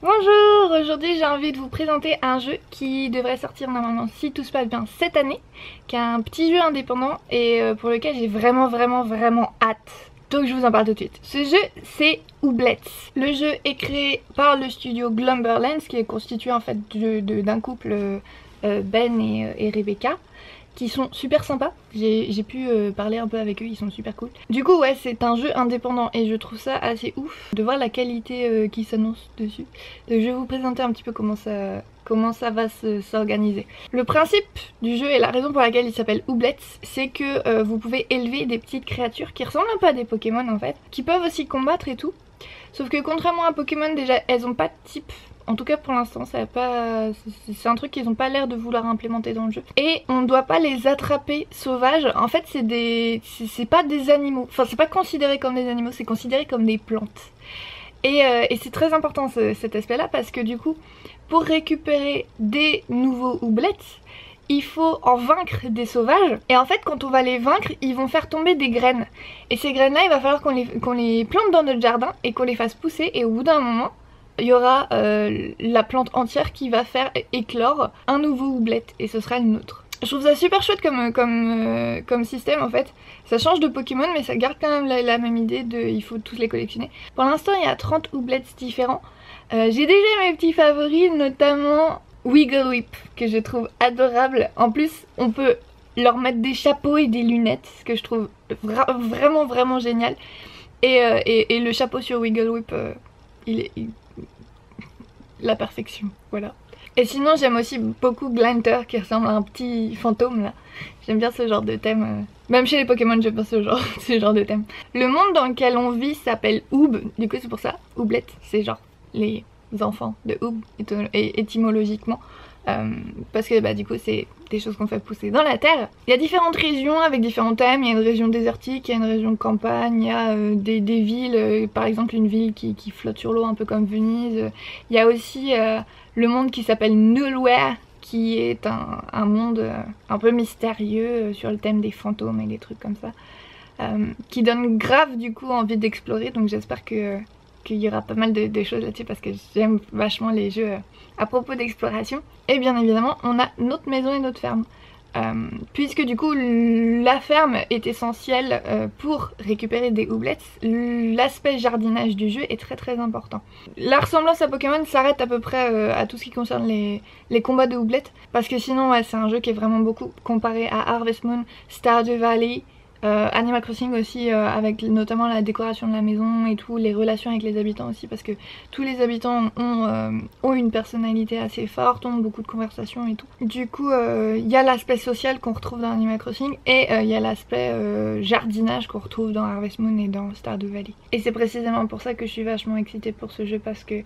Bonjour, aujourd'hui j'ai envie de vous présenter un jeu qui devrait sortir normalement si tout se passe bien cette année, qui est un petit jeu indépendant et pour lequel j'ai vraiment hâte. Donc je vous en parle tout de suite. Ce jeu c'est Ooblets. Le jeu est créé par le studio Glumberlands qui est constitué en fait d'un couple Ben et Rebecca, qui sont super sympas. J'ai pu parler un peu avec eux, ils sont super cool. Du coup ouais, c'est un jeu indépendant et je trouve ça assez ouf de voir la qualité qui s'annonce dessus. Donc je vais vous présenter un petit peu comment ça va s'organiser. Le principe du jeu et la raison pour laquelle il s'appelle Ooblets, c'est que vous pouvez élever des petites créatures qui ressemblent un peu à des Pokémon en fait, qui peuvent aussi combattre et tout. Sauf que contrairement à Pokémon, déjà elles ont pas de type. En tout cas pour l'instant, c'est un truc qu'ils ont pas l'air de vouloir implémenter dans le jeu. Et on doit pas les attraper sauvages. En fait c'est pas des animaux. Enfin c'est pas considéré comme des animaux, c'est considéré comme des plantes. Et c'est très important cet aspect là parce que du coup pour récupérer des nouveaux Ooblets, il faut en vaincre des sauvages. Et en fait quand on va les vaincre, ils vont faire tomber des graines. Et ces graines là, il va falloir qu'on les plante dans notre jardin et qu'on les fasse pousser. Et au bout d'un moment, il y aura la plante entière qui va faire éclore un nouveau Ooblet et ce sera le nôtre. Je trouve ça super chouette comme système en fait. Ça change de Pokémon mais ça garde quand même la même idée de il faut tous les collectionner. Pour l'instant il y a 30 Ooblets différents. J'ai déjà mes petits favoris, notamment Wigglytuff que je trouve adorable. En plus on peut leur mettre des chapeaux et des lunettes, ce que je trouve vraiment génial. Et le chapeau sur Wigglytuff, il est la perfection, voilà. Et sinon j'aime aussi beaucoup Glinter qui ressemble à un petit fantôme là. J'aime bien ce genre de thème. Même chez les Pokémon j'aime bien ce genre de thème. Le monde dans lequel on vit s'appelle Oob, du coup c'est pour ça. Ooblet, c'est genre les enfants de Oob étymologiquement. Parce que bah du coup c'est des choses qu'on fait pousser dans la terre. Il y a différentes régions avec différents thèmes. Il y a une région désertique, il y a une région de campagne, il y a des villes, par exemple une ville qui flotte sur l'eau un peu comme Venise. Il y a aussi le monde qui s'appelle Nulware, qui est un monde un peu mystérieux sur le thème des fantômes et des trucs comme ça, qui donne grave du coup envie d'explorer. Donc j'espère qu'il y aura pas mal de choses là-dessus parce que j'aime vachement les jeux à propos d'exploration. Et bien évidemment on a notre maison et notre ferme. Puisque du coup la ferme est essentielle pour récupérer des Ooblets, l'aspect jardinage du jeu est très important. La ressemblance à Pokémon s'arrête à peu près à tout ce qui concerne les combats de Ooblets, parce que sinon ouais, c'est un jeu qui est vraiment beaucoup comparé à Harvest Moon, Stardew Valley, Animal Crossing aussi, avec notamment la décoration de la maison et tout, les relations avec les habitants aussi, parce que tous les habitants ont une personnalité assez forte, ont beaucoup de conversations et tout. Du coup il y a l'aspect social qu'on retrouve dans Animal Crossing et il y a l'aspect jardinage qu'on retrouve dans Harvest Moon et dans Stardew Valley. Et c'est précisément pour ça que je suis vachement excitée pour ce jeu, parce que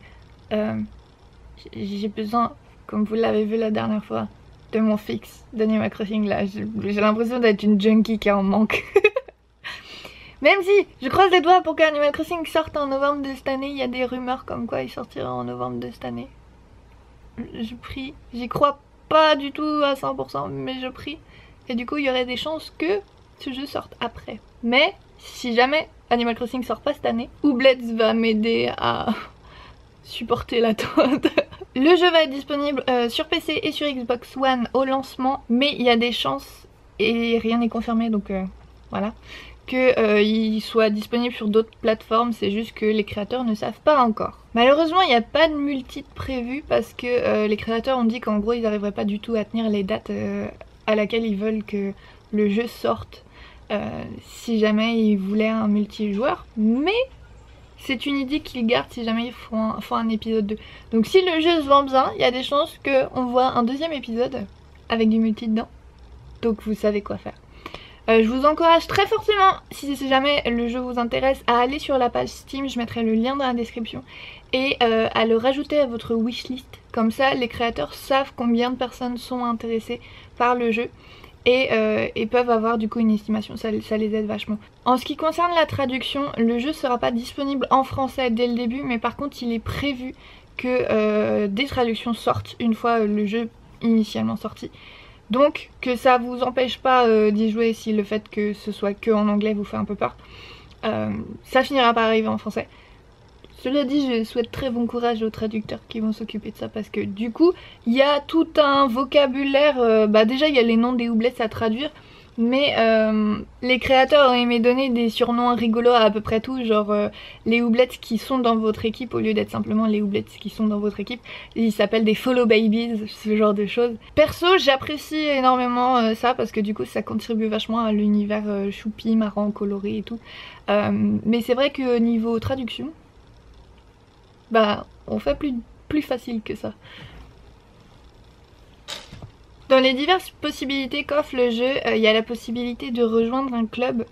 j'ai besoin, comme vous l'avez vu la dernière fois, de mon fixe d'Animal Crossing là. J'ai l'impression d'être une junkie qui en manque. Même si je croise les doigts pour qu'Animal Crossing sorte en novembre de cette année. Il y a des rumeurs comme quoi il sortira en novembre de cette année. Je prie, j'y crois pas du tout à 100% mais je prie. Et du coup il y aurait des chances que ce jeu sorte après. Mais si jamais Animal Crossing sort pas cette année, Ooblets va m'aider à supporter l'attente. Le jeu va être disponible sur PC et sur Xbox One au lancement, mais il y a des chances, et rien n'est confirmé donc voilà, qu'il soit disponible sur d'autres plateformes. C'est juste que les créateurs ne savent pas encore. Malheureusement il n'y a pas de multi prévu parce que les créateurs ont dit qu'en gros ils n'arriveraient pas du tout à tenir les dates à laquelle ils veulent que le jeu sorte si jamais ils voulaient un multijoueur, mais c'est une idée qu'ils gardent si jamais ils font un épisode 2. Donc si le jeu se vend bien, il y a des chances qu'on voit un deuxième épisode avec du multi dedans. Donc vous savez quoi faire. Je vous encourage très fortement, si jamais le jeu vous intéresse, à aller sur la page Steam, je mettrai le lien dans la description, et à le rajouter à votre wishlist. Comme ça les créateurs savent combien de personnes sont intéressées par le jeu. Et peuvent avoir du coup une estimation, ça les aide vachement. En ce qui concerne la traduction, le jeu sera pas disponible en français dès le début, mais par contre il est prévu que des traductions sortent une fois le jeu initialement sorti. Donc que ça vous empêche pas d'y jouer si le fait que ce soit que en anglais vous fait un peu peur. Ça finira par arriver en français. Cela dit, je souhaite très bon courage aux traducteurs qui vont s'occuper de ça parce que du coup, il y a tout un vocabulaire, déjà il y a les noms des Ooblets à traduire, mais les créateurs ont aimé donner des surnoms rigolos à peu près tout, genre les Ooblets qui sont dans votre équipe au lieu d'être simplement les Ooblets qui sont dans votre équipe, ils s'appellent des Follow Babies, ce genre de choses. Perso, j'apprécie énormément ça parce que du coup ça contribue vachement à l'univers choupi, marrant, coloré et tout. Mais c'est vrai que niveau traduction, bah on fait plus facile que ça. Dans les diverses possibilités qu'offre le jeu, il y a la possibilité de rejoindre un club.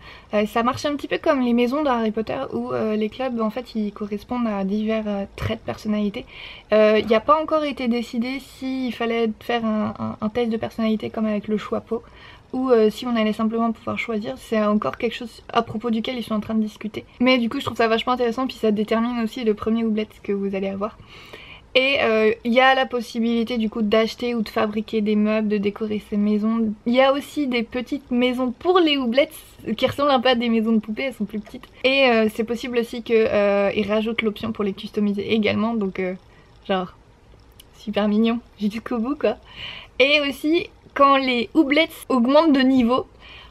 Ça marche un petit peu comme les maisons de Harry Potter où les clubs en fait ils correspondent à divers traits de personnalité. Il n'y a pas encore été décidé s'il fallait faire un test de personnalité comme avec le choix pot ou si on allait simplement pouvoir choisir. C'est encore quelque chose à propos duquel ils sont en train de discuter. Mais du coup je trouve ça vachement intéressant, puis ça détermine aussi le premier Ooblet que vous allez avoir. Et il y a la possibilité du coup d'acheter ou de fabriquer des meubles, de décorer ses maisons. Il y a aussi des petites maisons pour les Ooblets qui ressemblent un peu à des maisons de poupées, elles sont plus petites. Et c'est possible aussi qu'ils rajoutent l'option pour les customiser également, donc genre super mignon jusqu'au bout quoi. Et aussi quand les Ooblets augmentent de niveau,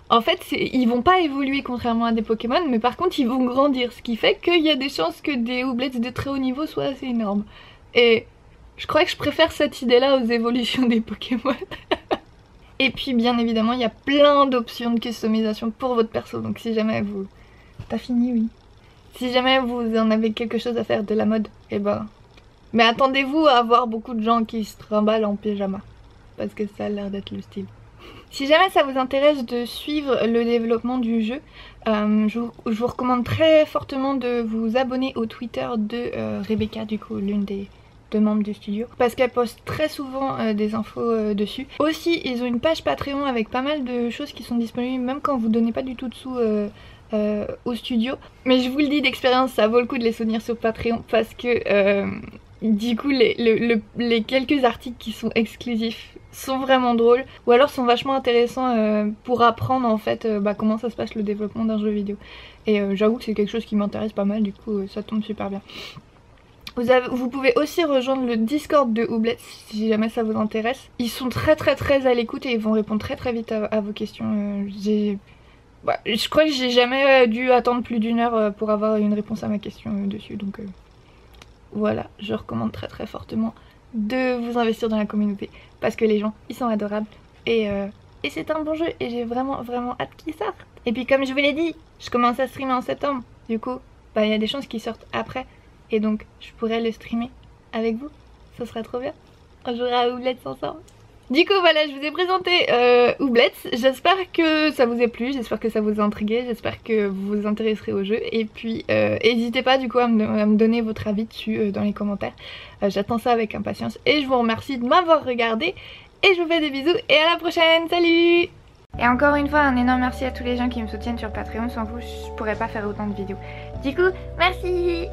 en fait ils vont pas évoluer contrairement à des Pokémon, mais par contre ils vont grandir, ce qui fait qu'il y a des chances que des Ooblets de très haut niveau soient assez énormes. Et je crois que je préfère cette idée là aux évolutions des Pokémon. Et puis bien évidemment il y a plein d'options de customisation pour votre perso, donc si jamais vous... T'as fini, oui. Si jamais vous en avez quelque chose à faire de la mode, et ben... Mais attendez-vous à avoir beaucoup de gens qui se trimballent en pyjama, parce que ça a l'air d'être le style. Si jamais ça vous intéresse de suivre le développement du jeu, je vous recommande très fortement de vous abonner au Twitter de Rebecca, du coup l'une des membres du studio, parce qu'elle poste très souvent des infos dessus. Aussi ils ont une page Patreon avec pas mal de choses qui sont disponibles même quand vous donnez pas du tout de sous au studio. Mais je vous le dis d'expérience, ça vaut le coup de les soutenir sur Patreon parce que du coup les quelques articles qui sont exclusifs sont vraiment drôles ou alors sont vachement intéressants pour apprendre en fait comment ça se passe le développement d'un jeu vidéo. Et j'avoue que c'est quelque chose qui m'intéresse pas mal, du coup ça tombe super bien. Vous pouvez aussi rejoindre le Discord de Ooblets si jamais ça vous intéresse. Ils sont très à l'écoute et ils vont répondre très vite à vos questions. Je crois que j'ai jamais dû attendre plus d'1 heure pour avoir une réponse à ma question dessus, donc voilà, je recommande très fortement de vous investir dans la communauté parce que les gens ils sont adorables et c'est un bon jeu et j'ai vraiment hâte qu'il sorte. Et puis comme je vous l'ai dit, je commence à streamer en septembre, du coup il y a des chances qu'ils sortent après. Et donc je pourrais le streamer avec vous, ça serait trop bien. On jouera à Ooblets ensemble. Du coup voilà, je vous ai présenté Ooblets, j'espère que ça vous a plu, j'espère que ça vous a intrigué, j'espère que vous vous intéresserez au jeu. Et puis n'hésitez pas du coup à me donner votre avis dessus dans les commentaires, j'attends ça avec impatience. Et je vous remercie de m'avoir regardé et je vous fais des bisous et à la prochaine, salut! Et encore une fois, un énorme merci à tous les gens qui me soutiennent sur Patreon, sans vous je pourrais pas faire autant de vidéos. Du coup, merci!